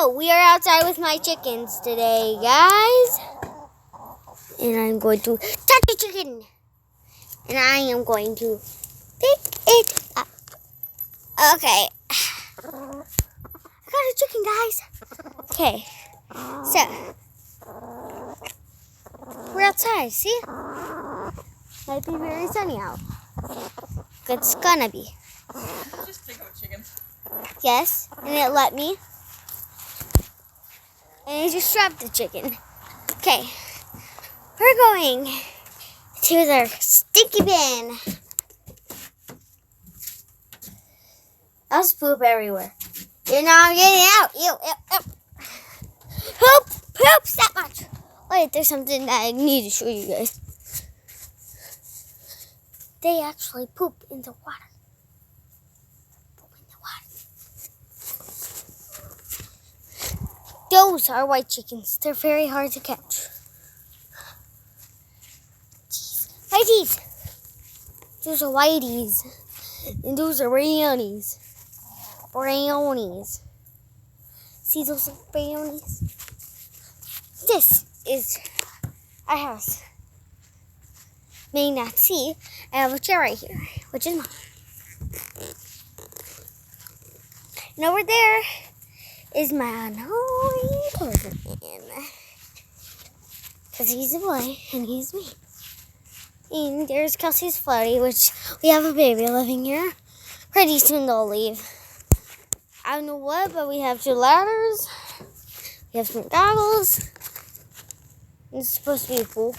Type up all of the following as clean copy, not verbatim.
So, we are outside with my chickens today, guys. And I'm going to touch the chicken. And I am going to pick it up. Okay. I got a chicken, guys. Okay. So, we're outside, see? Might be very sunny out. It's gonna be. Just take out chicken. Yes, and it let me. And it just dropped the chicken. Okay, we're going to the stinky bin. There's poop everywhere. You're not getting out. Ew, ew, ew. Poops that much. Wait, there's something that I need to show you guys. They actually poop in the water. Those are white chickens. They're very hard to catch. Whiteies. Those are whiteies. And those are brownies. Brownies. See those brownies? This is our house. May not see. I have a chair right here, which is mine. And over there is my annoying cousin. Because he's a boy and he's me. And there's Kelsey's floaty, which we have a baby living here. Pretty soon they'll leave. I don't know what, but we have 2 ladders. We have some goggles. It's supposed to be a pool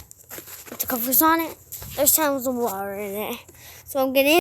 with the covers on it. There's tons of water in it. So I'm getting